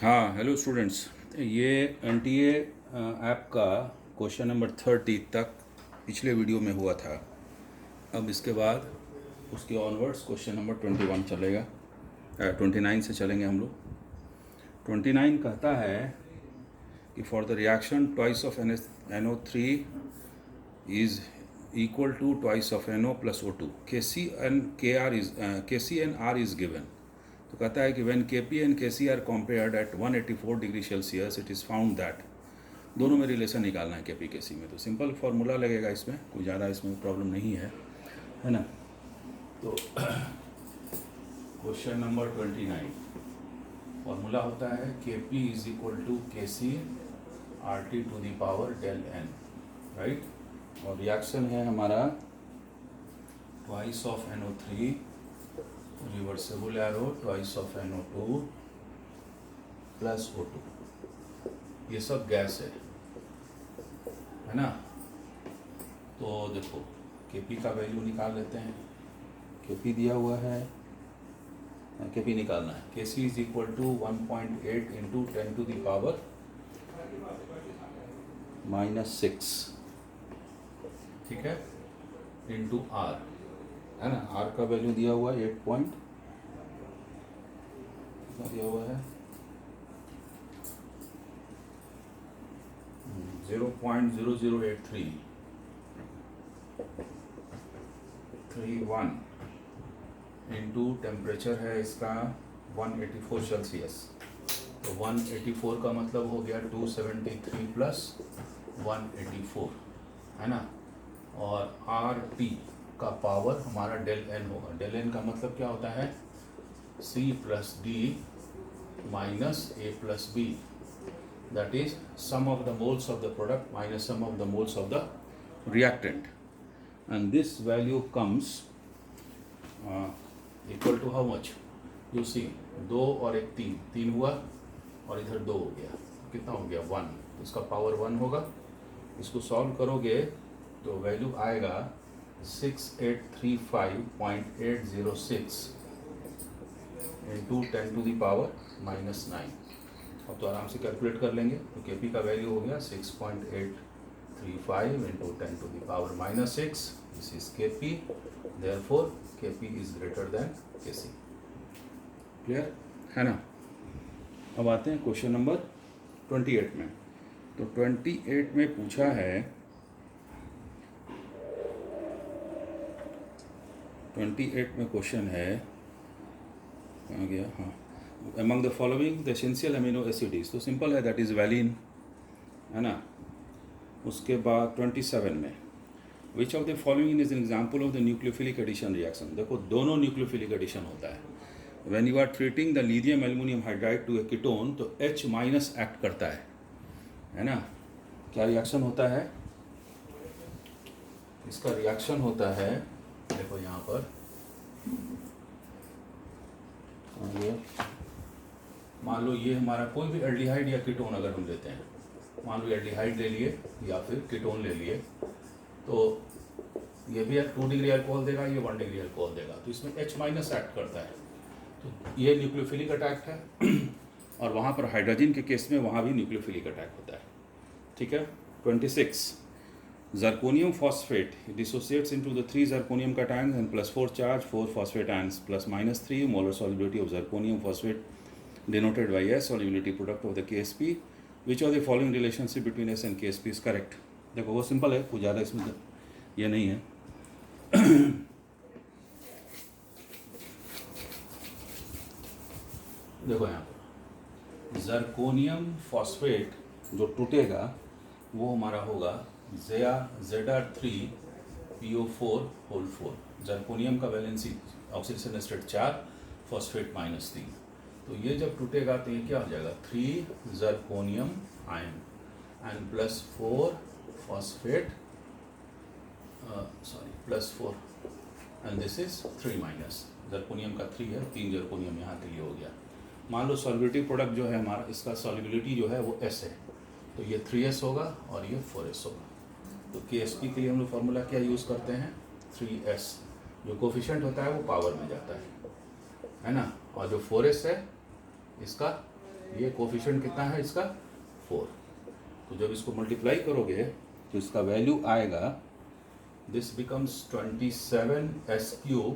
हाँ, hello students. ये NTA app का क्वेश्चन नंबर 30 तक पिछले वीडियो में हुआ था। अब इसके बाद उसके ऑनवर्ड्स क्वेश्चन नंबर 21 चलेगा। 29 से चलेंगे हम लोग। 29 कहता है कि for the reaction twice of NO3 is equal to twice of NO plus O2, KC and R is given. तो कहता है कि when KP and KC are compared at 184 degree Celsius it is found that. दोनों में relation निकालना है KP KC में। तो सिंपल फार्मूला लगेगा, इसमें कोई ज़्यादा इसमें प्रॉब्लम नहीं है ना। तो क्वेश्चन नंबर 29 फार्मूला होता है KP is equal to KC RT to the power del N, right. और रिएक्शन है हमारा twice of NO3 reversible arrow twice of NO2 plus O2। ये सब गैस है ना। तो देखो KP का वैल्यू निकाल लेते हैं। KP दिया हुआ है, KP निकालना है। KC is equal to 1.8 into 10 to the power -6, ठीक है, इंटू R, है ना। R का वैल्यू दिया हुआ है 8 पॉइंट दिया हुआ है 0.008331 इंटू टेम्परेचर है इसका 184 सेल्सियस। तो 184 का मतलब हो गया 273 प्लस 184, है ना। और RT का पावर हमारा डेल N होगा। डेल N का मतलब क्या होता है, C plus D minus A plus B, that is sum of the moles of the product minus sum of the moles of the reactant, and this value comes equal to how much, you see, 2 और 1 3 हुआ और इधर 2 हो गया, कितना हो गया 1। इसका पावर 1 होगा। इसको सॉल्व करोगे तो वैल्यू आएगा 6835.806 इंटू 10 टू द पावर -9। अब तो आराम से कैलकुलेट कर लेंगे। तो KP का वैल्यू हो गया 6.835 into 10 to the power -6। This is KP, therefore KP is greater than KC। Clear है ना। अब आते हैं क्वेश्चन नंबर 28 में। तो 28 में पूछा है, 28 में क्वेश्चन है, कहाँ गया, हाँ, among the following the essential amino acid is। तो सिंपल है, दैट इज़ वैलिन, है ना। उसके बाद 27 में which of the following is an example of the nucleophilic addition reaction. देखो दोनों न्यूक्लियोफिलिक एडिशन होता है। When you are treating the lithium aluminium hydride to a ketone तो H- एक्ट करता है ना। क्या रिएक्शन होता है इसका? रिएक्शन होता है, देखो यहाँ पर मान लो ये हमारा कोई भी एल्डिहाइड या कीटोन अगर हम लेते हैं, मान लो एल्डिहाइड ले लिए या फिर कीटोन ले लिए, तो ये भी 2 डिग्री अल्कोहल देगा, ये 1 डिग्री अल्कोहल देगा। तो इसमें H- एक्ट करता है, तो ये न्यूक्लियोफिलिक अटैक है। और वहाँ पर हाइड्रोजन के केस में वहाँ भी न्यूक्लियोफिलिक अटैक होता है, ठीक है। 26 zirconium phosphate dissociates into the 3 zirconium cations and +4 charge 4 phosphate ions plus -3 molar solubility of zirconium phosphate denoted by S solubility product of the KSP। which of the following relationship between S and KSP is correct। देखो वो simple है, कुछ ज़्यादा इसमें ये नहीं है। देखो यहाँ पर जर्कोनियम फॉस्फेट जो टूटेगा वो हमारा होगा Zr3PO4 जर्कोनियम का वैलेंसी ऑक्सीडेशन स्टेट 4, फॉस्फेट -3। तो ये जब टूटेगा तो ये क्या हो जाएगा 3 zirconium ion and +4 phosphate, +4 and this is 3- zirconium का 3 है, 3 जर्कोनियम यहाँ के लिए हो गया। मान लो सॉल्युबिलिटी प्रोडक्ट जो है हमारा, इसका सॉल्युबिलिटी जो है वो S है, तो ये 3S होगा और ये 4S होगा। तो KSP के लिए हम लोग फार्मूला क्या यूज़ करते हैं, 3S। जो कोफिशिएंट होता है वो पावर में जाता है ना। और जो 4S है इसका ये कोफिशिएंट कितना है इसका 4। तो जब इसको मल्टीप्लाई करोगे तो इसका वैल्यू आएगा, this becomes 27s³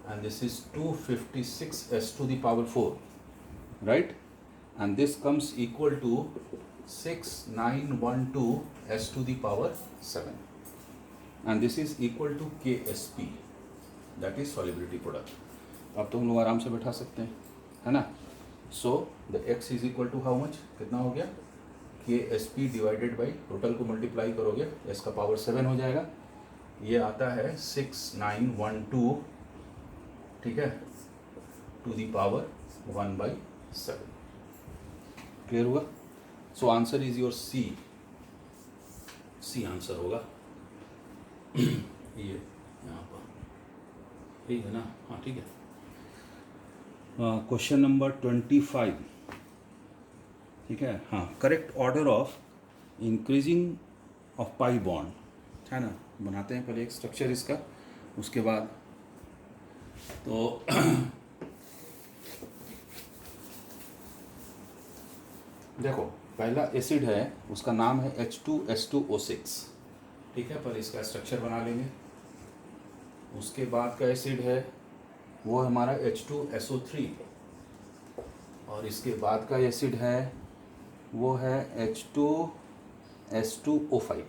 and this is 256s⁴, right? And this comes equal to 6912s⁴, and this is equal to Ksp, that is solubility product. अब तो हम लोग आराम से बैठा सकते हैं, है ना? So the x is equal to how much, कितना हो गया Ksp डिवाइडेड बाई टोटल को मल्टीप्लाई करोगे s का पावर 7 हो जाएगा, ये आता है 6912, ठीक है, टू दी पावर 1/7। क्लियर हुआ? So answer is your C answer होगा। ये यहाँ पर ठीक है ना? हाँ ठीक है। क्वेश्चन नंबर 25, ठीक है, हाँ, correct order of increasing of pi bond, है ना? बनाते हैं पहले एक स्ट्रक्चर इसका, उसके बाद तो देखो पहला एसिड है, उसका नाम है H2S2O6, ठीक है, पर इसका स्ट्रक्चर बना लेंगे। उसके बाद का एसिड है वो हमारा H2SO3, और इसके बाद का एसिड है वो है H2S2O5।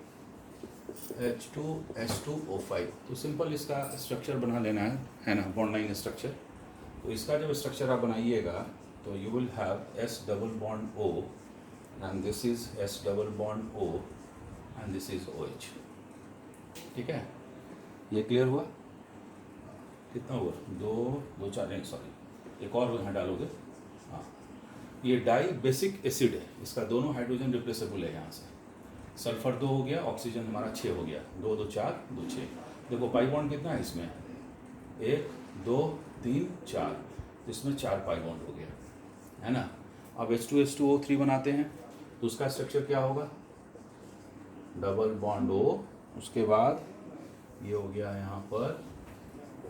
तो सिंपल इसका स्ट्रक्चर बना लेना है ना, बॉन्ड लाइन स्ट्रक्चर। तो इसका जब स्ट्रक्चर आप बनाइएगा तो you will have S double bond O and this is S double bond O and this is OH, ठीक है? ये क्लियर हुआ? कितना हुआ? 2 4 नहीं, सॉरी, एक और यहाँ डालोगे। हाँ, ये डाई बेसिक एसिड है, इसका दोनों हाइड्रोजन रिप्लेसेबल है। यहाँ से सल्फर 2 हो गया, ऑक्सीजन हमारा 6 हो गया, 2 2 4 2 6। देखो पाई बॉन्ड कितना है इसमें, 1 2 3 4, इसमें 4 पाई बॉन्ड हो गया, है ना? अब H2S2O3 बनाते हैं तो उसका स्ट्रक्चर क्या होगा, डबल बॉन्ड O, उसके बाद ये हो गया यहाँ पर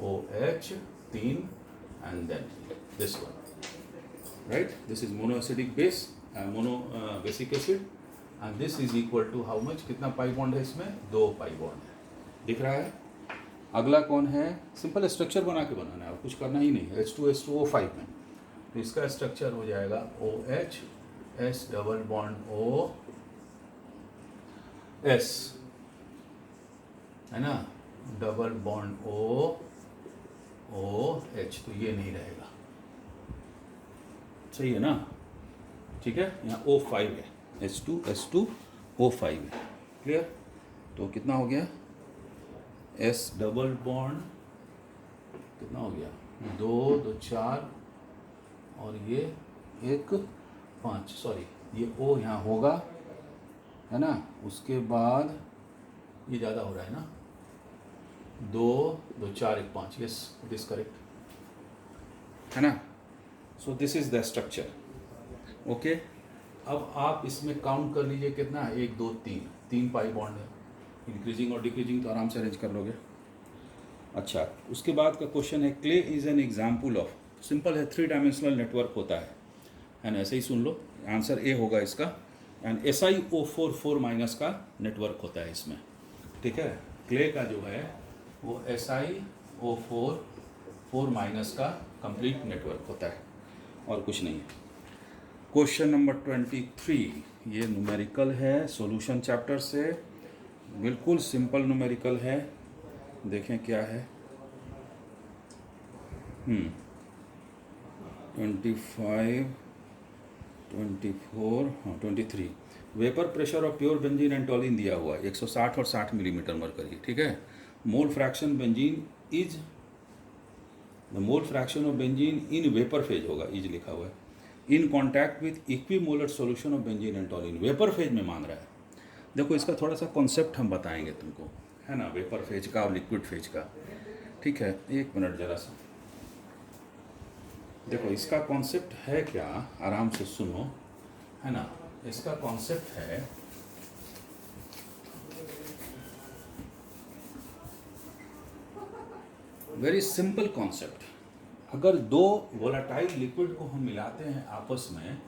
OH 3 and then this one, right? This is monoacidic base, basic acid, and this is equal to how much, कितना पाई बॉन्ड है इसमें, 2 पाई बॉन्ड है, दिख रहा है? अगला कौन है? सिंपल स्ट्रक्चर बना के बनाना है और कुछ करना ही नहीं है। H2S2O5 में तो इसका स्ट्रक्चर हो जाएगा OH S double bond O S, है ना, डबल बॉन्ड O OH, तो ये नहीं रहेगा, सही है ना? ठीक है, यहाँ O5 है, H2S2O5 है, क्लियर? तो कितना हो गया, S डबल बॉन्ड कितना हो गया, 2 2 4 और ये 1 5, सॉरी ये O यहाँ होगा, है ना? उसके बाद ये ज़्यादा हो रहा है ना, 2 2 4 1 5, यस इट इज करेक्ट, है ना? So this is the structure, okay. अब आप इसमें काउंट कर लीजिए कितना है, 1 2 3 पाई बॉन्ड है, इंक्रीजिंग और डिक्रीजिंग तो आराम से अरेंज कर लोगे। अच्छा, उसके बाद का क्वेश्चन है, clay is an example of, simple है, 3 डायमेंशनल नेटवर्क होता है ना? ऐसे ही सुन लो, आंसर ए होगा इसका, एंड SiO4 का नेटवर्क होता है इसमें, ठीक है? क्ले का जो है वो SiO4 का कंप्लीट नेटवर्क होता है और कुछ नहीं है। क्वेश्चन नंबर 23, ये न्यूमेरिकल है, सॉल्यूशन चैप्टर से, बिल्कुल सिंपल न्यूमेरिकल है, देखें क्या है। 25 24 हाँ 23, vapour pressure of pure benzene and टॉलिन दिया हुआ है 160 और 60 मिलीमीटर मरकरी, ठीक है? Mole fraction benzene is, the mole fraction of benzene in vapour phase होगा, इज लिखा हुआ है, in contact with equimolar solution of benzene and टॉलिन, vapour phase में मान रहा है। देखो इसका थोड़ा सा कॉन्सेप्ट हम बताएंगे तुमको, है ना, वेपर फेज का और लिक्विड फेज का, ठीक है? 1 मिनट जरा सा, देखो इसका कॉन्सेप्ट है क्या, आराम से सुनो, है ना? इसका कॉन्सेप्ट है, वेरी सिंपल कॉन्सेप्ट, अगर 2 वोलाटाइल लिक्विड को हम मिलाते हैं आपस में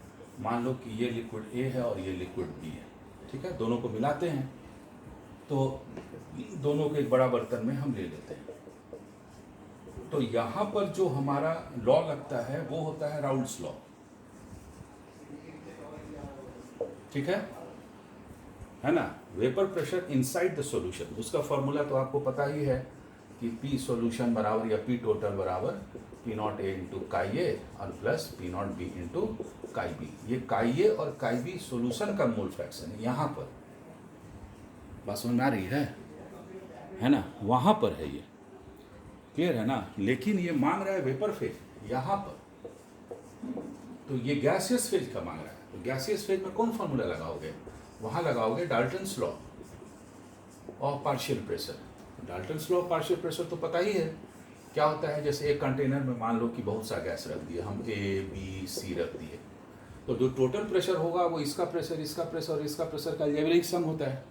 मान लो कि ये लिक्विड ए है और ये लिक्विड बी है, ठीक है, दोनों को मिलाते हैं, तो दोनों को एक बड़ा बर्तन में हम ले लेते हैं। तो यहाँ पर जो हमारा लॉ लगता है वो होता है राउल्ट्स लॉ, ठीक है ना। Vapour pressure inside the solution, उसका फॉर्मूला तो आपको पता ही है कि पी सॉल्यूशन बराबर या पी टोटल बराबर पी नॉट ए इंटू काई ए और plus P not be into काई बी। ये काई ए और काई बी सोल्यूशन का मोल फ्रैक्शन है। यहाँ पर बात समझ में आ रही है ना, वहाँ पर है ये, क्लियर है ना। लेकिन ये मांग रहा है वेपर फेज यहाँ पर, तो ये गैसियस फेज का मांग रहा है। तो गैसियस फेज में कौन फॉर्मूला लगाओगे, वहाँ लगाओगे Dalton's law of partial pressure. Dalton's law of partial pressure तो पता ही है क्या होता है। जैसे एक कंटेनर में मान लो कि बहुत सा गैस रख दिए, हम ए बी सी रख दिए, तो जो टोटल प्रेशर होगा वो इसका प्रेशर, इसका प्रेशर और इसका प्रेशर का एवरेज सम होता है।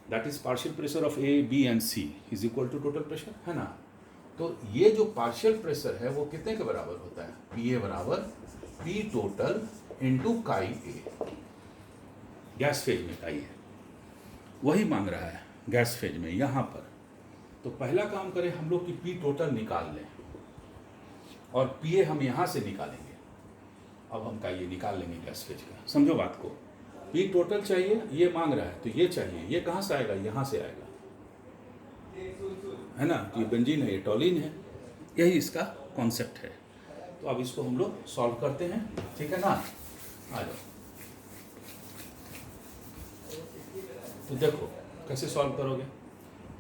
That is partial pressure of A B and C is equal to total pressure, है ना। तो ये जो पार्शियल प्रेशर है वो कितने के बराबर होता है, पी ए बराबर पी टोटल इंटू काई ए। गैस फेज में काई है, वही मांग रहा है गैस फेज में यहाँ पर। तो पहला काम करें हम लोग कि पी टोटल निकाल लें और पी ए हम यहाँ से निकालेंगे। अब हम का ये निकाल लेंगे गैस फेज का, समझो बात को। पी टोटल चाहिए, ये मांग रहा है, तो ये चाहिए, ये कहाँ से आएगा, यहाँ से आएगा, है ना। तो ये बेंजीन है, ये टॉलिन है, यही इसका कॉन्सेप्ट है। तो अब इसको हम लोग सॉल्व करते हैं, ठीक है ना। आ जाओ, तो देखो कैसे सॉल्व करोगे।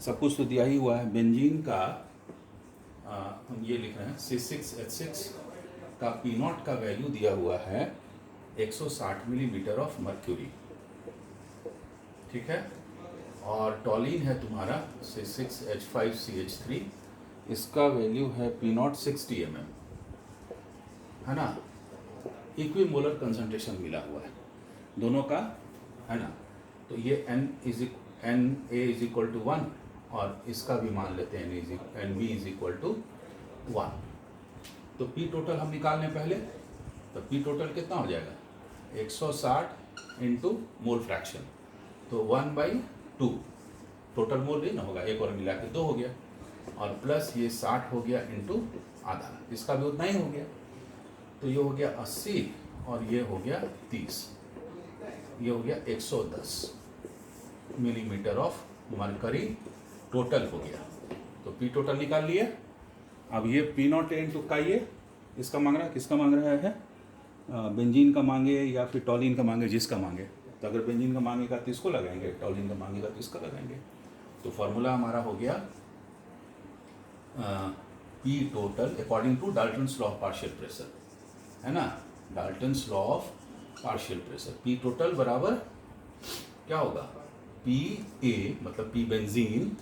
सब कुछ तो दिया ही हुआ है। बेंजीन का हम ये लिख रहे हैं C6H6 का पी नॉट का वैल्यू दिया हुआ है 160 मिलीमीटर ऑफ मर्क्यूरी, ठीक है। और टॉलिन है तुम्हारा C6H5CH3, इसका वैल्यू है पी नॉट 60 mm, है ना। इक्विमोलर कंसंट्रेशन मिला हुआ है दोनों का, है ना। तो ये Na इज इक्वल टू 1 और इसका भी मान लेते हैं Nb इज इक्वल टू 1। तो पी टोटल हम निकाल लें पहले। तो पी टोटल कितना हो जाएगा, 160 इंटू मोल फ्रैक्शन, तो 1/2 टोटल मोल नहीं ना होगा, एक और मिला के 2 हो गया, और प्लस ये 60 हो गया इंटू आधा, इसका भी उतना ही हो गया। तो ये हो गया 80 और ये हो गया 30, ये हो गया 110 मिलीमीटर ऑफ मरकरी टोटल हो गया। तो पी टोटल निकाल लिए। अब ये पी नॉट इंटू का ये इसका मांग रहा है, किसका मांग रहा है, बेंजीन का मांगे या फिर टॉलिन का मांगे, जिसका मांगे। तो अगर बेंजीन का मांगेगा तो इसको लगाएंगे, टॉलिन का मांगेगा तो इसका लगाएंगे। तो फॉर्मूला हमारा हो गया P total according to Dalton's law of partial pressure, है ना। Dalton's law of partial pressure, P total बराबर क्या होगा, पी ए मतलब P benzene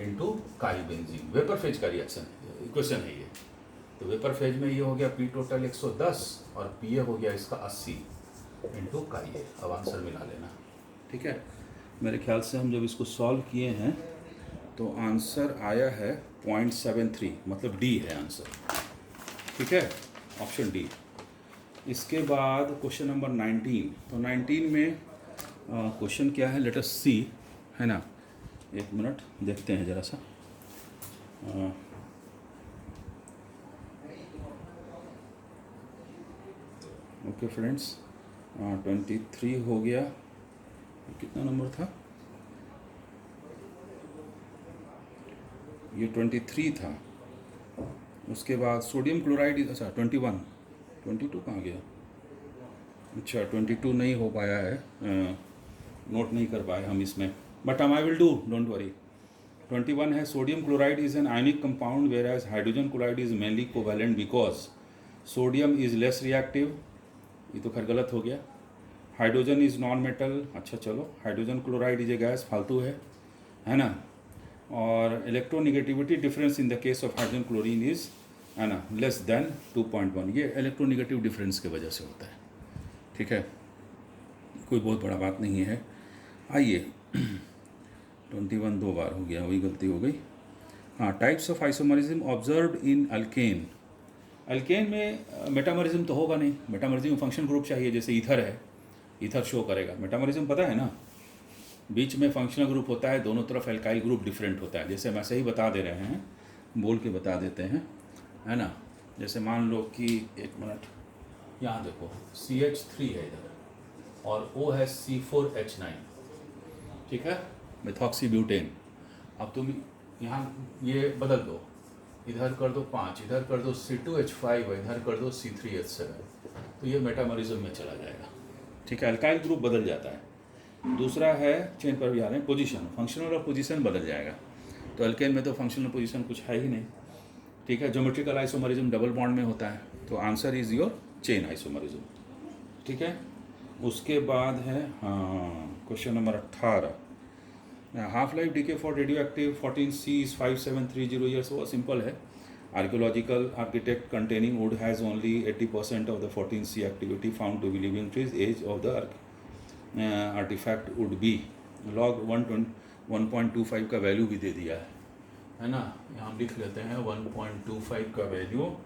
into chi benzene. Vapour phase का रिएक्शन इक्वेशन है ये। तो वेपर फेज में ये हो गया पी टोटल 110 और पी ए हो गया इसका 80 इंटू काई ए। अब आंसर मिला लेना, ठीक है। मेरे ख्याल से हम जब इसको सॉल्व किए हैं तो आंसर आया है 0.73, मतलब डी है आंसर, ठीक है, ऑप्शन डी। इसके बाद क्वेश्चन नंबर 19। तो 19 में क्वेश्चन क्या है, लेट अस सी, है ना। एक मिनट देखते हैं ज़रा सा। ओके फ्रेंड्स, 23 हो गया, कितना नंबर था ये, 23 था। उसके बाद सोडियम क्लोराइड, अच्छा 22 कहाँ गया, अच्छा 22 नहीं हो पाया है, नोट नहीं कर पाए हम इसमें, but I will do, don't worry. 21 है sodium chloride is an ionic compound whereas hydrogen chloride is mainly covalent because sodium is less reactive, ये तो खैर गलत हो गया। हाइड्रोजन इज नॉन मेटल, अच्छा चलो, hydrogen chloride is a gas, फालतू है ना। और electronegativity difference in the case of hydrogen chlorine is, है ना, लेस देन 2.1, ये इलेक्ट्रोनिगेटिव डिफरेंस की वजह से होता है, ठीक है, कोई बहुत बड़ा बात नहीं है। आइए 21 2 बार हो गया, वही गलती हो गई। हाँ, types of isomerism observed in alkane, alkene में मेटामरिज्म तो होगा नहीं, मेटामरिज्म में फंक्शन ग्रुप चाहिए, जैसे ईथर है, ईथर शो करेगा। मेटामरिज्म पता है ना, बीच में फंक्शनल ग्रुप होता है, दोनों तरफ एल्काइल ग्रुप डिफरेंट होता है। जैसे हम ऐसे ही बता दे रहे हैं, बोल के बता देते हैं, है ना। जैसे मान लो कि एक मिनट, यहाँ देखो CH3 है इधर और O है C4H9, ठीक है, मेथॉक्सीब्यूटेन। अब तुम यहाँ ये बदल दो, इधर कर दो 5, इधर कर दो C2H5, इधर कर दो C3H7, तो ये मेटामरिज्म में चला जाएगा, ठीक है, एल्काइल ग्रुप बदल जाता है। दूसरा है चेन पर भी आ रहे हैं, पोजीशन, फंक्शनल और पोजीशन बदल जाएगा। तो एल्केन में तो फंक्शनल पोजीशन कुछ है ही नहीं, ठीक है। ज्योमेट्रिकल आइसोमरिज्म डबल बॉन्ड में होता है, तो answer is your chain isomerism, ठीक है। उसके बाद है हाँ question number 18, half life decay for radioactive 14C is 5730 years. वो सिंपल है, archaeological architect containing wood has only 80% of the 14C activity found to be living trees, age of the artifact would be, log 1.25 का value भी दे दिया है ना। यहाँ हम लिख लेते हैं 1.25 का वैल्यू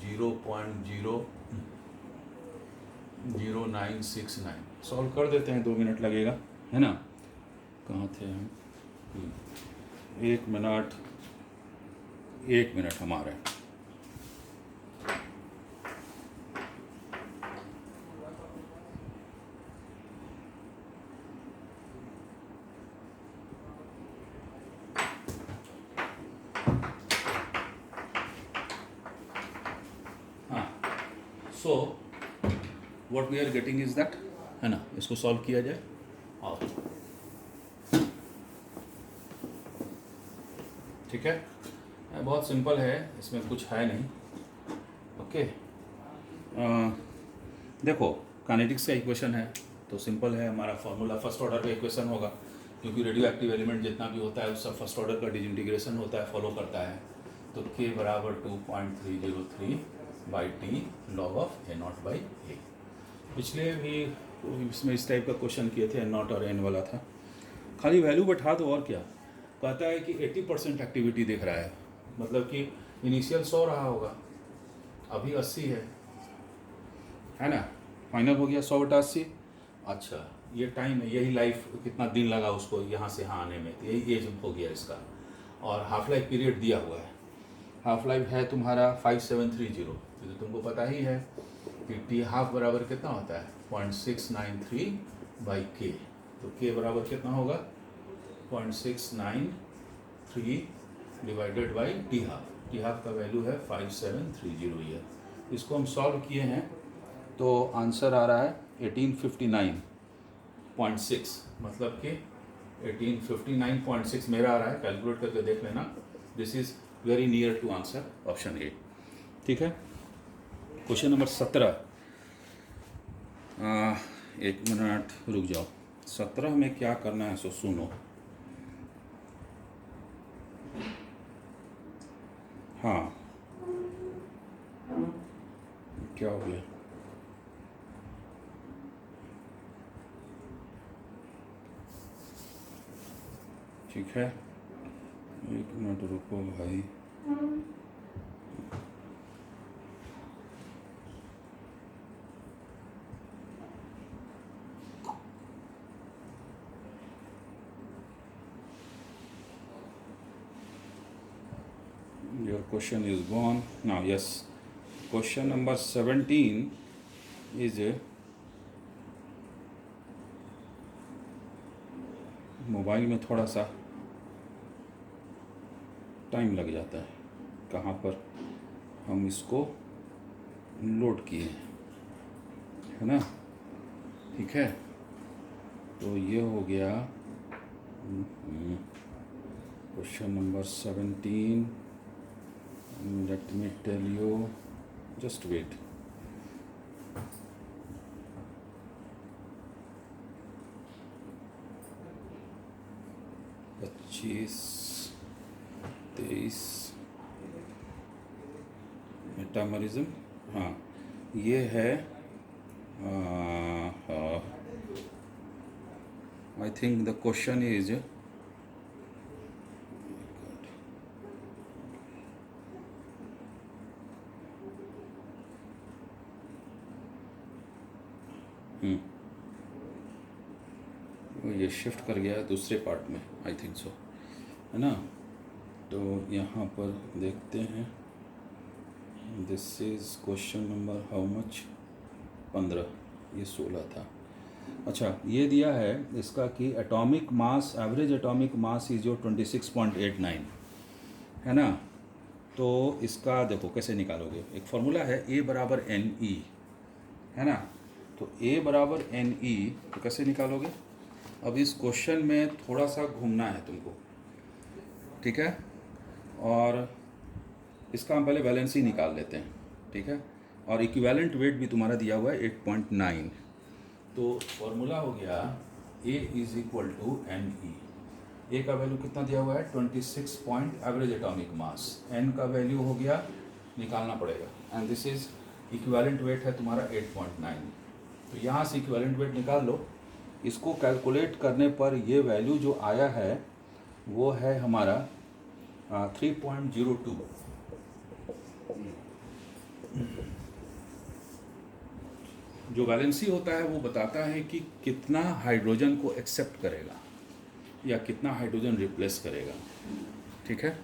0.00969, सॉल्व कर देते हैं, 2 मिनट लगेगा, है ना। कहाँ थे हम, 1 मिनट, 1 मिनट हमारे। So what we are getting is that, है ना, इसको सॉल्व किया जाए। आओ, ठीक है, बहुत सिंपल है, इसमें कुछ है नहीं, ओके। देखो काइनेटिक्स का इक्वेशन है तो सिंपल है, हमारा फॉर्मूला फर्स्ट ऑर्डर का इक्वेशन होगा, क्योंकि रेडियो एक्टिव एलिमेंट जितना भी होता है उसका फर्स्ट ऑर्डर का डिसइंटीग्रेशन होता है, फॉलो करता है। तो K बराबर 2.303/T log ऑफ A0/A। पिछले भी इसमें इस टाइप का क्वेश्चन किए थे, N0 और N वाला था, खाली वैल्यू बैठा दो और क्या। कहता है कि 80% एक्टिविटी दिख रहा है, मतलब कि इनिशियल 100 रहा होगा, अभी 80 है ना, फाइनल हो गया 100/80। अच्छा ये टाइम है, यही लाइफ, कितना दिन लगा उसको यहाँ से यहाँ आने में, तो यही एज हो गया इसका। और हाफ लाइफ पीरियड दिया हुआ है, हाफ लाइफ है तुम्हारा 5730, तो तुमको पता ही है कि टी हाफ बराबर कितना होता है 0.693/K, तो K बराबर कितना होगा 0.693 divided by T half. T half का वैल्यू है 5730 ईयर। इसको हम सॉल्व किए हैं तो आंसर आ रहा है 1859.6, मतलब कि 1859.6 मेरा आ रहा है, कैलकुलेट करके देख लेना। This is very near to answer option A, ठीक है। क्वेश्चन नंबर 17, 1 मिनट रुक जाओ, 17 में क्या करना है सो सुनो। हाँ क्या हो गया, ठीक है, 1 मिनट रुको भाई। Your question is gone now. Yes, question number 17 is mobile में थोड़ा सा टाइम लग जाता है, कहाँ पर हम इसको लोड किए हैं, है ना, ठीक है। तो ये हो गया question number 17। Let me tell you, just wait. पच्चीस 23 मेटामरिज्म, हाँ ये है, I think the question is ये शिफ्ट कर गया है दूसरे पार्ट में, आई थिंक सो, है ना। तो यहाँ पर देखते हैं, this is question number how much, 15, ये 16 था। अच्छा, ये दिया है इसका कि atomic mass, average atomic mass is your 26.89, है ना। तो इसका देखो कैसे निकालोगे, एक फॉर्मूला है A बराबर NE, है ना। तो A बराबर NE तो कैसे निकालोगे। अब इस क्वेश्चन में थोड़ा सा घूमना है तुमको, ठीक है। और इसका हम पहले वैलेंसी निकाल लेते हैं, ठीक है। और इक्विवेलेंट वेट भी तुम्हारा दिया हुआ है 8.9। तो फॉर्मूला हो गया A is equal to NE। A का वैल्यू कितना दिया हुआ है 26 point average atomic mass, N का वैल्यू हो गया, निकालना पड़ेगा, and this is equivalent weight है तुम्हारा 8.9। तो यहाँ से इक्विवेलेंट वेट निकाल लो। इसको कैलकुलेट करने पर ये वैल्यू जो आया है वो है हमारा 3.02। जो वैलेंसी होता है वो बताता है कि कितना हाइड्रोजन को एक्सेप्ट करेगा या कितना हाइड्रोजन रिप्लेस करेगा, ठीक है।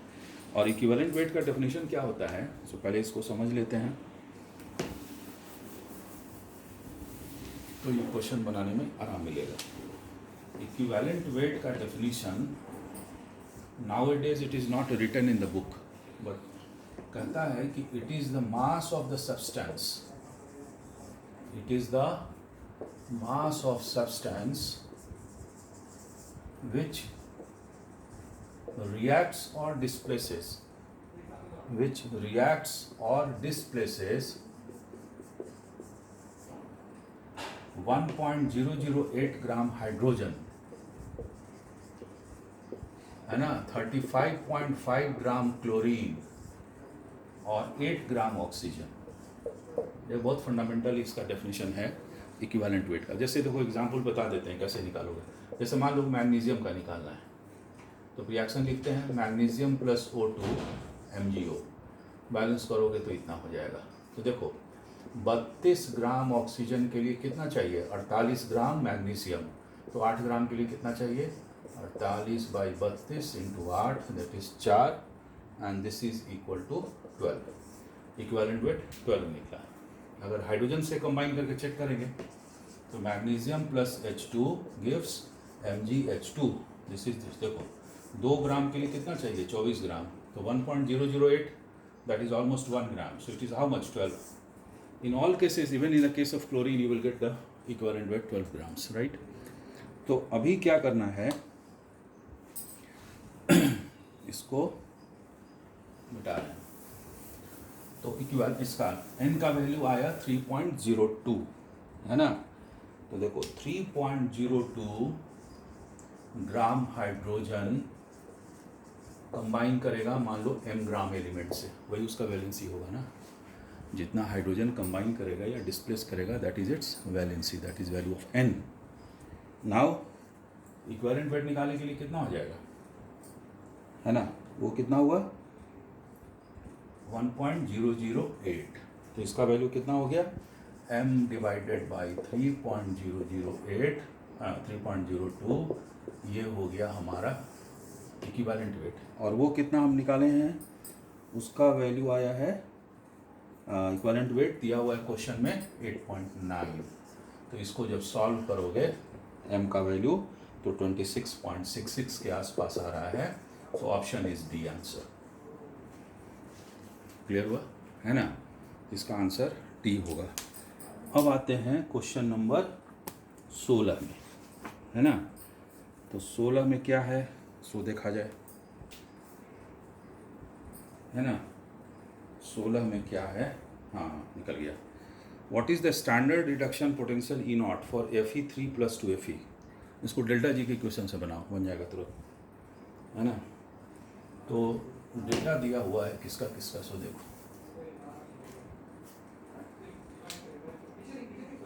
और इक्विवेलेंट वेट का डेफिनेशन क्या होता है, सो पहले इसको समझ लेते हैं, तो ये क्वेश्चन बनाने में आराम मिलेगा। इक्विवेलेंट वेट का definition nowadays it is not written in the book, but कहता है कि it is the mass of the substance, it is the mass of substance which reacts or displaces 1.008 gram hydrogen, है ना, 35.5 ग्राम chlorine और 8 gram oxygen. ये बहुत fundamental इसका definition है इक्विवेलेंट वेट का। जैसे देखो एग्जांपल बता देते हैं कैसे निकालोगे। जैसे मान लो मैग्नीशियम का निकालना है, तो रिएक्शन लिखते हैं magnesium plus O2 MgO, balance करोगे तो इतना हो जाएगा। तो देखो 32 ग्राम ऑक्सीजन के लिए कितना चाहिए, 48 ग्राम मैग्नीशियम, तो 8 ग्राम के लिए कितना चाहिए, 48/32 × 8 that is 4, and this is equal to 12। Equivalent weight 12 निकला। अगर हाइड्रोजन से कंबाइन करके चेक करेंगे तो magnesium plus H2 gives MgH2, this is this. देखो 2 ग्राम के लिए कितना चाहिए, 24 ग्राम, तो 1.008 that is almost 1 gram, so it is how much, 12। In all cases, even in the case of chlorine, you will get the equivalent weight 12 grams, right. तो अभी क्या करना है, इसको मिटा रहे हैं। तो इक्विवेलेंट इसका N का वैल्यू आया 3.02, है ना। तो देखो 3.02 ग्राम हाइड्रोजन कंबाइन करेगा मान लो m ग्राम एलिमेंट से, वही उसका वैलेंसी होगा ना। जितना हाइड्रोजन कंबाइन करेगा या डिस्प्लेस करेगा that is it's valency, that is value of N। Now equivalent weight निकालने के लिए कितना हो जाएगा, है ना, वो कितना हुआ 1.008। तो इसका वैल्यू कितना हो गया, m डिवाइडेड बाई 3.008 3.02, ये हो गया हमारा इक्विवेलेंट वेट। और वो कितना हम निकाले हैं, उसका वैल्यू आया है, इक्विवेलेंट वेट दिया हुआ है क्वेश्चन में 8.9। तो इसको जब सॉल्व करोगे m का वैल्यू तो 26.66 के आसपास आ रहा है। तो option is D answer. Clear हुआ, है ना। इसका आंसर डी होगा। अब आते हैं क्वेश्चन नंबर 16 में, है ना। तो 16 में क्या है, सो देखा जाए, है ना। 16 में क्या है, हाँ निकल गया। What is the standard reduction potential E0 for Fe3 + 2Fe। इसको डेल्टा जी के क्वेश्चन से बनाओ, बन जाएगा तुरंत, है ना। तो डेटा दिया हुआ है किसका किसका, सो देखो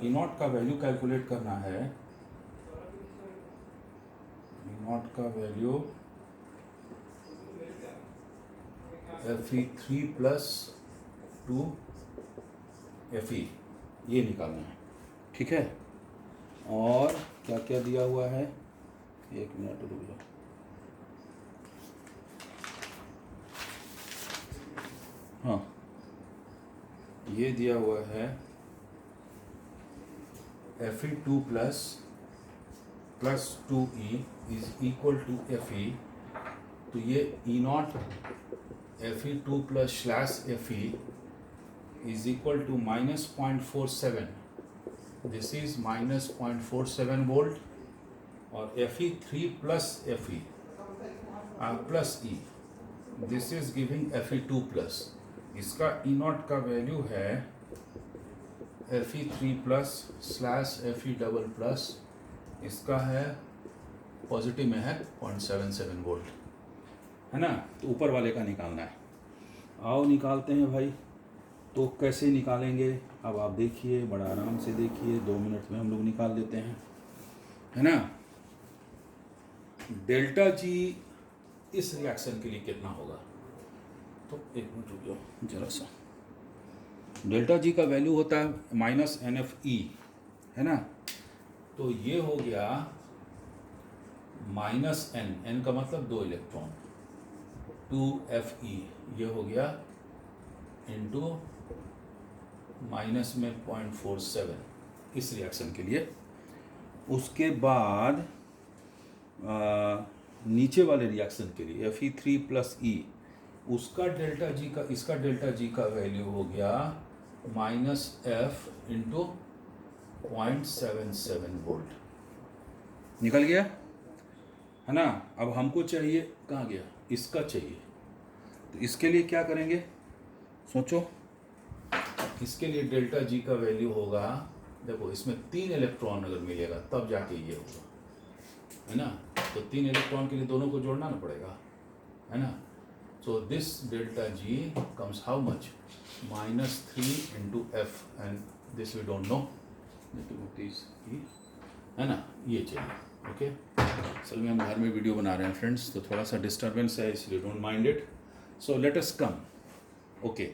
E0 का वैल्यू कैलकुलेट करना है। E0 का वैल्यू Fe3 + 2Fe ये निकालना है, ठीक है। और क्या क्या दिया हुआ है, एक मिनट रुक जाओ। हाँ, ये दिया हुआ है Fe2 plus 2E is equal to Fe। तो ये E0 Fe2 plus slash Fe is equal to -0.47, this is -0.47 volt, और Fe3 plus Fe plus E this is giving Fe2 plus. इसका E0 का वैल्यू है Fe3 plus slash Fe double plus, इसका है positive में है 0.77 वोल्ट, है ना। तो ऊपर वाले का निकालना है, आओ निकालते हैं भाई। तो कैसे निकालेंगे, अब आप देखिए, बड़ा आराम से देखिए, 2 मिनट में हम लोग निकाल देते हैं, है ना। डेल्टा जी इस रिएक्शन के लिए कितना होगा, तो एक मिनट रुक जाओ जरा सा। डेल्टा जी का वैल्यू होता है -NFE, है ना। तो ये हो गया -n का मतलब 2 इलेक्ट्रॉन, 2Fe, ये हो गया इंटू माइनस में 0.47 इस रिएक्शन के लिए। उसके बाद नीचे वाले रिएक्शन के लिए Fe3 प्लस E, उसका डेल्टा जी का, इसका डेल्टा जी का वैल्यू हो गया -F इंटू 0.77 वोल्ट। निकल गया, है ना। अब हमको चाहिए, कहाँ गया, इसका चाहिए। तो इसके लिए क्या करेंगे, सोचो। इसके लिए डेल्टा जी का वैल्यू होगा, देखो इसमें 3 इलेक्ट्रॉन अगर मिलेगा तब जाके ये होगा, है ना। तो 3 इलेक्ट्रॉन के लिए दोनों को जोड़ना ना पड़ेगा, है ना। So this delta G comes how much, -3 into F, and this we don't know, है ना, ये चाहिए। ओके, असल में हम घर में वीडियो बना रहे हैं फ्रेंड्स, तो थोड़ा सा डिस्टर्बेंस है, इसलिए don't mind it. So let us come, okay,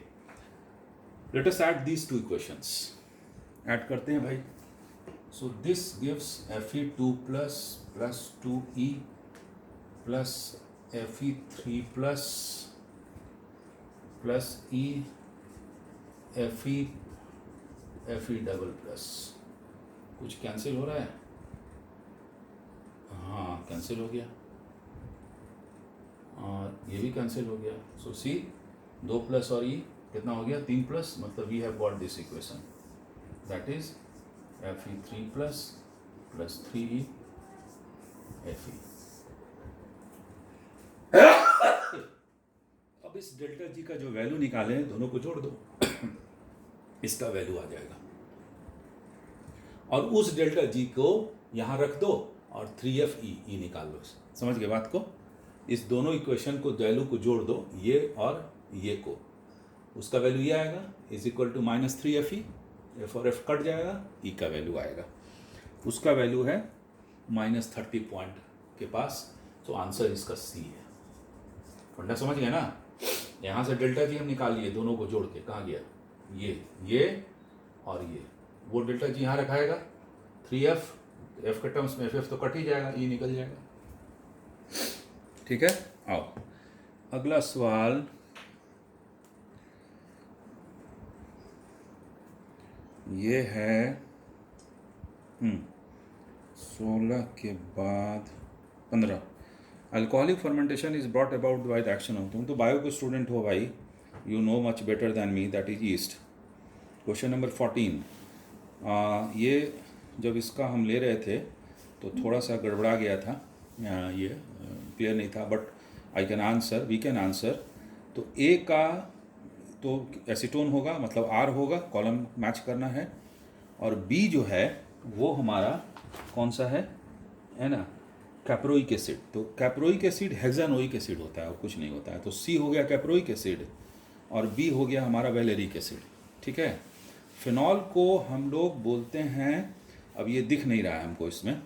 let us add these 2 equations. Add करते हैं भाई। So this gives Fe2 plus 2E plus Fe3 plus E Fe double plus. कुछ कैंसिल हो रहा है, हाँ कैंसिल हो गया, और ये भी कैंसिल हो गया। सो सी 2 प्लस और E कितना हो गया, 3 प्लस, मतलब we have got this equation, that is Fe3 plus 3E Fe। अब इस डेल्टा जी का जो वैल्यू निकाले, दोनों को जोड़ दो, इसका वैल्यू आ जाएगा, और उस डेल्टा जी को यहाँ रख दो और 3FE निकाल लो। समझ गए बात को। इस दोनों इक्वेशन को, वैल्यू को जोड़ दो, ये और ये को, उसका वैल्यू ये आएगा, is equal to -3Fe, F और F कट जाएगा, E का वैल्यू आएगा, उसका वैल्यू है -30 पॉइंट के पास। तो आंसर इसका C है। फंडा समझ गए ना। यहाँ से डेल्टा जी हम निकाल लिए, दोनों को जोड़ के, कहाँ गया, ये और ये, वो डेल्टा जी यहाँ रखाएगा, 3F, F के टर्म्स में FF तो कट ही जाएगा, E निकल जाएगा। ठीक है, आओ अगला सवाल। ये है 16 के बाद 15। Alcoholic fermentation is brought about by the action of, तुम तो बायो के स्टूडेंट हो भाई, you know much better than me, that is east. Question number 14। ये जब इसका हम ले रहे थे तो थोड़ा सा गड़बड़ा गया था, ये क्लियर नहीं था, but I can answer, we can answer. तो ए का तो एसीटोन होगा, मतलब R होगा, कॉलम मैच करना है, और बी जो है वो हमारा कौन सा है ना, कैप्रोइक एसिड। तो कैप्रोइक एसिड हेक्सानोइक एसिड होता है और कुछ नहीं होता है। तो सी हो गया कैप्रोइक एसिड और बी हो गया हमारा वैलेरिक एसिड। ठीक है, फिनॉल को हम लोग बोलते हैं, अब ये दिख नहीं रहा है हमको इसमें,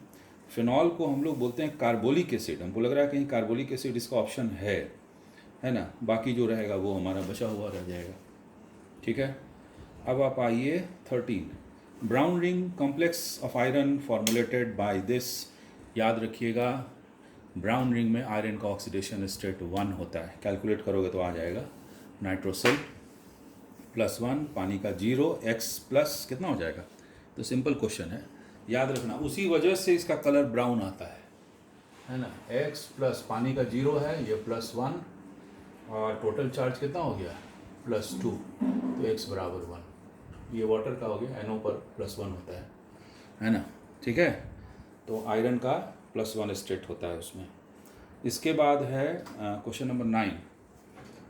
फिनॉल को हम लोग बोलते हैं कार्बोलिक एसिड। हमको लग रहा है कहीं कार्बोलिक एसिड इसका ऑप्शन है ना, बाकी जो रहेगा वो हमारा बचा हुआ रह जाएगा। ठीक है, अब आप आइए 13। Brown ring complex of iron formulated by this, याद रखिएगा ब्राउन रिंग में आयरन का ऑक्सीडेशन स्टेट 1 होता है। कैलकुलेट करोगे तो आ जाएगा नाइट्रोसिल +1, पानी का 0, x प्लस कितना हो जाएगा। तो सिंपल क्वेश्चन है, याद रखना, उसी वजह से इसका कलर ब्राउन आता है ना। x प्लस पानी का 0 है, ये +1 और टोटल चार्ज कितना हो गया +2, तो x बराबर 1। ये वाटर का हो गया, NO पर +1 होता है ना, ठीक है। तो आयरन का +1 स्टेट होता है उसमें। इसके बाद है question number 9,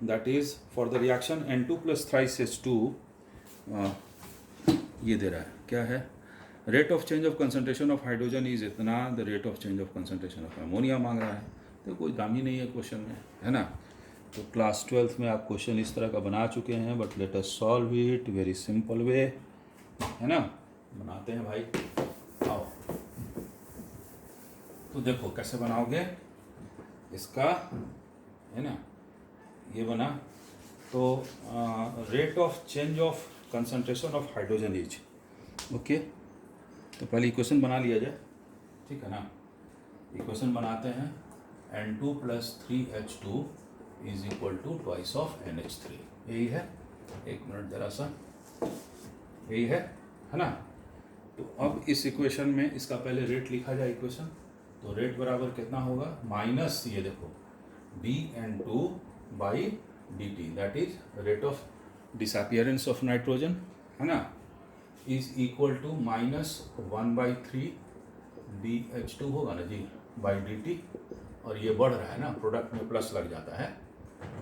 that is for the reaction N2 + thrice H2, ये दे रहा है क्या है, rate of change of concentration of hydrogen is इतना, the rate of change of concentration of ammonia मांग रहा है। तो कोई दाम ही नहीं है क्वेश्चन में, है ना। तो क्लास 12th में आप क्वेश्चन इस तरह का बना चुके हैं, but let us solve it very simple way, है ना। बनाते हैं भाई, आओ। तो देखो कैसे बनाओगे इसका, है ना। ये बना तो rate of change of concentration of hydrogen is, okay. तो पहले इक्वेशन बना लिया जाए, ठीक है ना। इक्वेशन बनाते हैं, N2 + 3H2 is equal to twice of NH3, यही है। एक मिनट जरा सा, यही है ना। तो अब इस इक्वेशन में इसका पहले रेट लिखा जाए इक्वेशन। तो रेट बराबर कितना होगा, माइनस ये देखो dN2/dt, that is rate of disappearance of nitrogen, है ना, इज इक्वल टू -1/3 BH2 होगा ना जी /dt। और ये बढ़ रहा है ना, प्रोडक्ट में प्लस लग जाता है,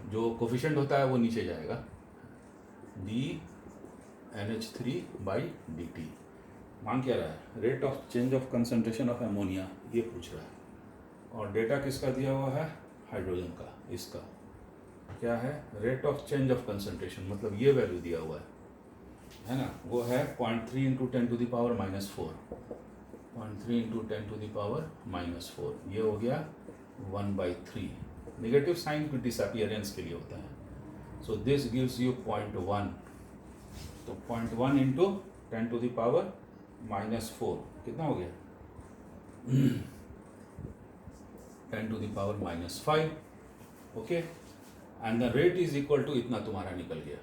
जो कोफिशिएंट होता है वो नीचे जाएगा, dNH3/dt। मान क्या रहा है, rate of change of concentration of ammonia, ये पूछ रहा है। और डेटा किसका दिया हुआ है, हाइड्रोजन का। इसका क्या है, rate of change of concentration, मतलब ये वैल्यू दिया हुआ है ना, वो है 0.3 × 10⁻⁻⁴, 0.3 × 10⁻⁻⁴, ये हो गया 1/3। नेगेटिव साइन की डिसअपियरेंस के लिए होता है। सो दिस गिव्स यू 0.1, तो 0.1 × 10⁻⁻⁴ कितना हो गया 10⁻⁻⁵, okay. And the rate is equal to इतना तुम्हारा निकल गया।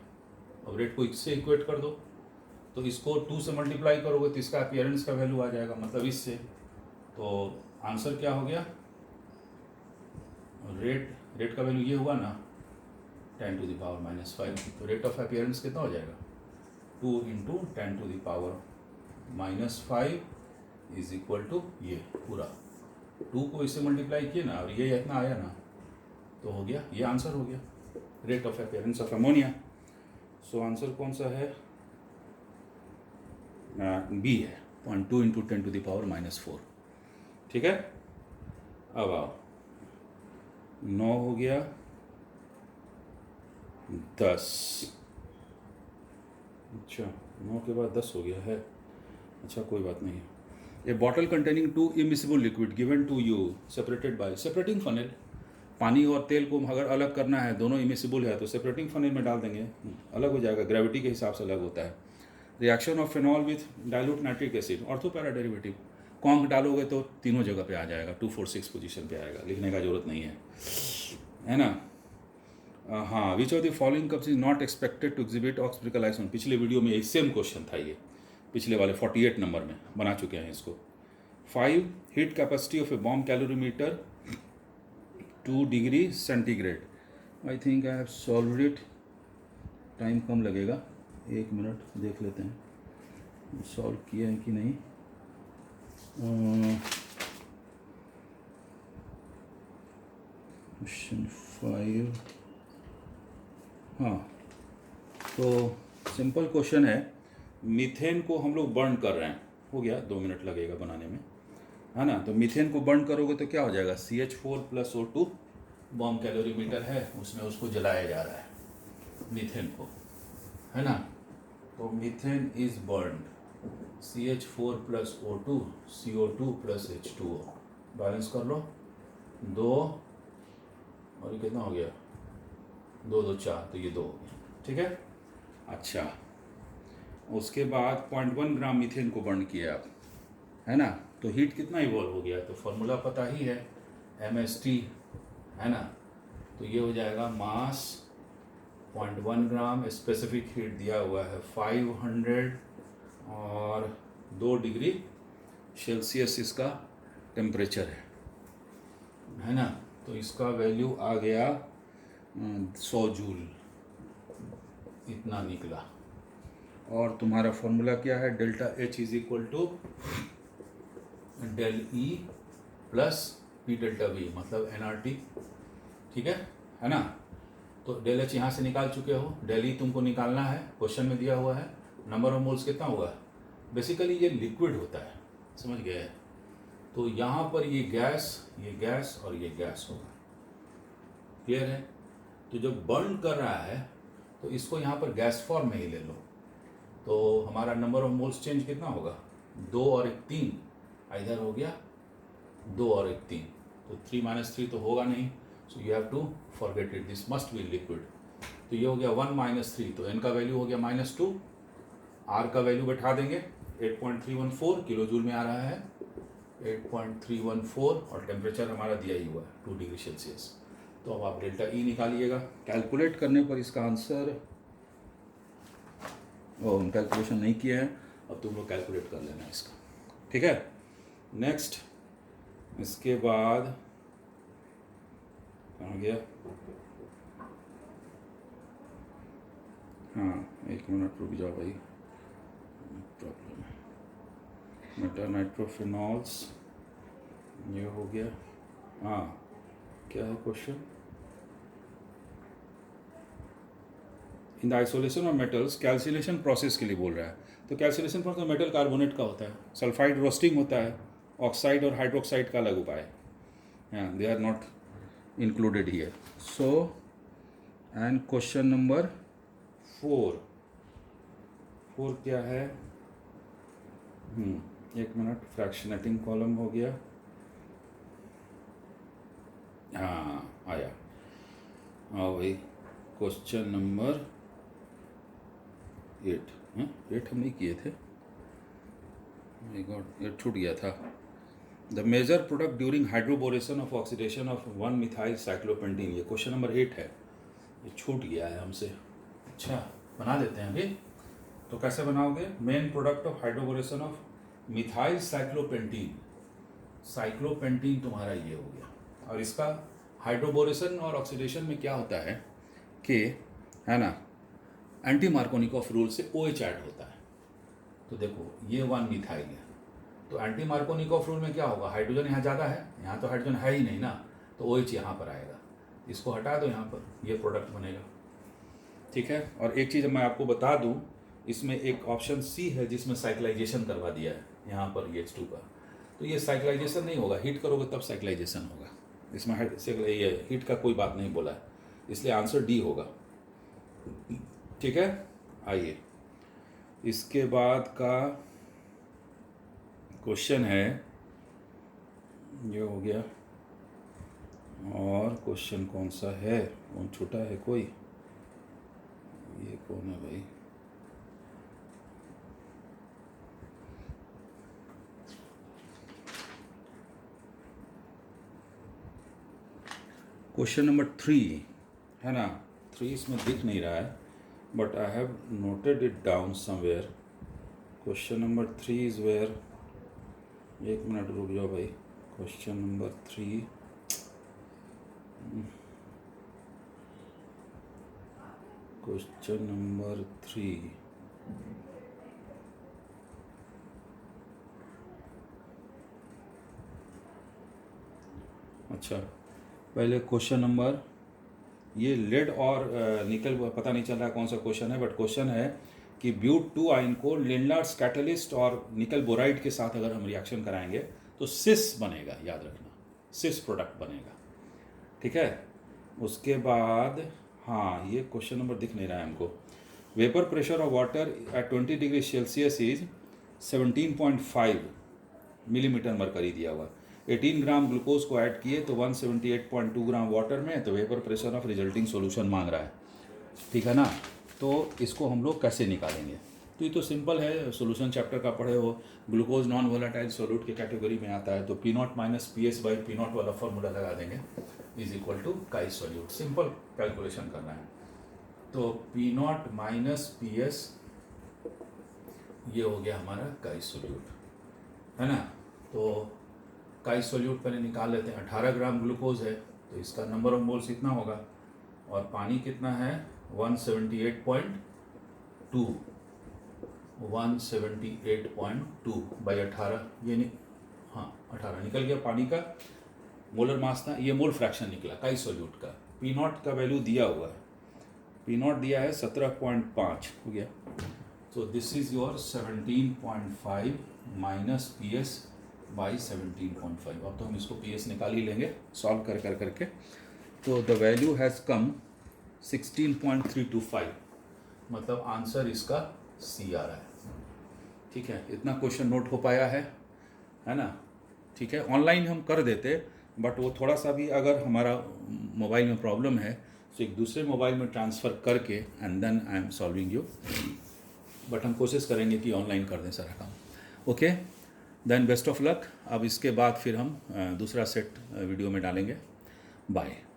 अब रेट को इससे इक्वेट कर दो, तो इसको 2 से मल्टीप्लाई करोगे तो इसका अपीयरेंस का वैल्यू आ जाएगा, मतलब इससे। तो आंसर क्या हो गया, रेट का वैल्यू ये हुआ ना 10⁻⁻⁵, तो रेट ऑफ अपीयरेंस कितना हो जाएगा 2 × 10⁻⁻⁵ इज इक्वल टू ये पूरा 2 को इससे मल्टीप्लाई किए ना, और ये इतना आया ना, तो हो गया, ये आंसर हो गया rate of appearance of ammonia. So answer कौन सा है, बी है, 0.2 × 10⁻⁻⁴, ठीक है। अब आओ, 9 हो गया, 10, अच्छा 9 के बाद 10 हो गया है, अच्छा कोई बात नहीं। A bottle containing 2 immiscible liquid given to you separated by separating funnel. पानी और तेल को अगर अलग करना है, दोनों इमिसिबल है, तो सेपरेटिंग फनेल में डाल देंगे, अलग हो जाएगा, ग्रेविटी के हिसाब से अलग होता है। Reaction of phenol with dilute nitric acid, ortho para derivative, conc डालोगे तो तीनों जगह पे आ जाएगा, 246 पोजीशन पे आएगा, लिखने का जरूरत नहीं है ना। हाँ, which of the following cups is not expected to exhibit ऑक्सीपिकल आइसोन। पिछले वीडियो में सेम क्वेश्चन था, ये पिछले वाले 48 नंबर में बना चुके हैं इसको। 5 heat capacity of a bomb calorimeter 2 degree centigrade. I think I have solved it, time कम लगेगा, 1 मिनट देख लेते हैं सॉल्व किया है कि नहीं। क्वेश्चन 5, हाँ, तो सिंपल क्वेश्चन है, मीथेन को हम लोग बर्न कर रहे हैं, हो गया 2 मिनट लगेगा बनाने में, है ना। तो मीथेन को बर्न करोगे तो क्या हो जाएगा, CH4 + O2, बॉम्ब कैलोरीमीटर है उसमें, उसको जलाया जा रहा है मीथेन को, है ना। तो methane is burn CH4 + O2, CO2 + H2O, balance कर लो, 2 और ये कितना हो गया 2 2 4, तो ये 2 हो गया, ठीक है। अच्छा उसके बाद 0.1 ग्राम मीथेन को बर्न किया आप, है ना, तो हीट कितना इवॉल्व हो गया, तो फॉर्मूला पता ही है MST, है ना, तो ये हो जाएगा मास 0.1 ग्राम, स्पेसिफिक हीट दिया हुआ है 500 और 2 डिग्री सेल्सियस इसका टेम्परेचर है ना, तो इसका वैल्यू आ गया 100 जूल, इतना निकला। और तुम्हारा फॉर्मूला क्या है, delta H is equal to del E plus P delta V, मतलब nRT, ठीक है ना। तो डेल H यहाँ से निकाल चुके हो, डेल E तुमको निकालना है, क्वेश्चन में दिया हुआ है। नंबर ऑफ मोल्स कितना हुआ, बेसिकली ये लिक्विड होता है, समझ गए। तो यहाँ पर ये गैस और ये गैस होगा, क्लियर है। तो जब बर्न कर रहा है तो इसको यहाँ पर गैस फॉर्म में ही ले लो, तो हमारा नंबर ऑफ मोल्स चेंज कितना होगा, 2 और 1 3, इधर हो गया 2 और 1 3, तो 3 - 3 तो होगा नहीं, so you have to forget it, this must be liquid. तो ये हो गया 1 - 3, तो n का वैल्यू हो गया -2, r का वैल्यू बैठा देंगे 8.314 किलो जूल में आ रहा है, 8.314, और टेम्परेचर हमारा दिया ही हुआ है 2 डिग्री सेल्सियस। तो अब आप डेल्टा E निकालिएगा, कैलकुलेट करने पर इसका आंसर, हम कैलकुलेशन नहीं किया है, अब तुम लोग कैलकुलेट कर लेना इसका, ठीक है। नेक्स्ट, इसके बाद कहाँ गया, हाँ 1 मिनट रुक जाओ भाई, प्रॉब्लम है। मेटा नाइट्रोफिनॉल्स ये हो गया, हाँ क्या है question, in the isolation of metals calcination process के लिए बोल रहा है। तो कैल्सिलेशन प्रोसेस मेटल कार्बोनेट का होता है, सल्फाइड रोस्टिंग होता है, ऑक्साइड और हाइड्रोक्साइड का अलग उपाय है, they are not included here. So and question number 4 क्या है, 1 मिनट, फ्रैक्शनेटिंग कॉलम हो गया, हाँ आया, हाँ भाई क्वेश्चन नंबर 8, 8 हम नहीं किए थे, गॉड 8 छूट गया था। The major product during hydroboration of oxidation of one methyl cyclopentene, ये क्वेश्चन नंबर 8 है, ये छूट गया है हमसे। अच्छा बना देते हैं अभी, तो कैसे बनाओगे, main product of hydroboration of methyl साइक्लोपेंटीन, साइक्लोपेंटीन तुम्हारा ये हो गया, और इसका हाइड्रोबोरेशन और ऑक्सीडेशन में क्या होता है कि, है ना, एंटी मार्कोनिकॉफ रूल से OH ऐड होता है। तो देखो ये 1 मिथाइल है, तो एंटी मार्कोनिकॉफ रूल में क्या होगा, हाइड्रोजन यहाँ ज़्यादा है, यहाँ तो हाइड्रोजन है ही नहीं ना, तो OH यहाँ पर आएगा, इसको हटा दो, यहाँ पर ये प्रोडक्ट बनेगा, ठीक है। और एक चीज़ मैं आपको बता दूँ, इसमें एक ऑप्शन C है जिसमें साइक्लाइजेशन करवा दिया है यहाँ पर H2 का, तो ये साइक्लाइजेशन नहीं होगा, हीट करोगे तब साइक्लाइजेशन होगा, इसमें ये हीट का कोई बात नहीं बोला है, इसलिए आंसर D होगा, ठीक है। आइए इसके बाद का क्वेश्चन है, ये हो गया, और क्वेश्चन कौन सा है, कौन छूटा है कोई, ये कौन है भाई, क्वेश्चन नंबर 3 है ना, 3 इसमें दिख नहीं रहा है, but I have noted it down somewhere. Question number 3 is where, 1 minute रुक जाओ भाई, क्वेश्चन नंबर 3, क्वेश्चन नंबर 3, अच्छा पहले क्वेश्चन नंबर, ये लेड और निकल पता नहीं चल रहा कौन सा क्वेश्चन है, बट क्वेश्चन है कि ब्यूट 2 आयन को लिंडलार्स कैटलिस्ट और निकल बोराइड के साथ अगर हम रिएक्शन कराएंगे तो सिस बनेगा, याद रखना सिस प्रोडक्ट बनेगा, ठीक है। उसके बाद हाँ ये क्वेश्चन नंबर दिख नहीं रहा है हमको, vapour pressure of water at 20 degree Celsius is 17.5 millimetre mercury दिया हुआ, 18 ग्राम ग्लूकोज को ऐड किए तो 178.2 ग्राम वाटर में, तो vapour pressure of resulting solution मांग रहा है, ठीक है ना। तो इसको हम लोग कैसे निकालेंगे, तो ये तो सिंपल है, सॉल्यूशन चैप्टर का पढ़े हो, ग्लूकोज नॉन वोलेटाइल सॉल्यूट की कैटेगरी में आता है, तो P not minus P S by P not वाला फॉर्मूला लगा देंगे, is equal to chi solute. Simple calculation करना है। तो P not minus P S, ये हो गया हमारा काई सॉल्यूट, है ना। तो काई सॉल्यूट पहले निकाल लेते हैं। 18 ग्राम ग्लूकोज है तो इसका नंबर ऑफ मोल्स इतना होगा, और पानी कितना है 178.2, 178.2 बाई 18, ये हाँ 18 निकल गया पानी का मोलर मास था, ये मोल फ्रैक्शन निकला काई सॉल्यूट का। पी नॉट का वैल्यू दिया हुआ है, पी नॉट दिया है 17.5 हो गया। तो this is your 17.5 minus P S by 17.5। अब तो हम इसको पी एस निकाल ही लेंगे सॉल्व कर करके। तो द वैल्यू हैज़ कम 16.325, मतलब आंसर इसका सी आ रहा है। ठीक है, इतना क्वेश्चन नोट हो पाया है ना। ठीक है, ऑनलाइन हम कर देते, बट वो थोड़ा सा भी अगर हमारा मोबाइल में प्रॉब्लम है तो एक दूसरे मोबाइल में ट्रांसफ़र करके and then I am solving you, but हम कोशिश करेंगे कि ऑनलाइन कर दें सारा काम। Okay, then best of luck. अब इसके बाद फिर हम दूसरा सेट वीडियो में डालेंगे। बाय।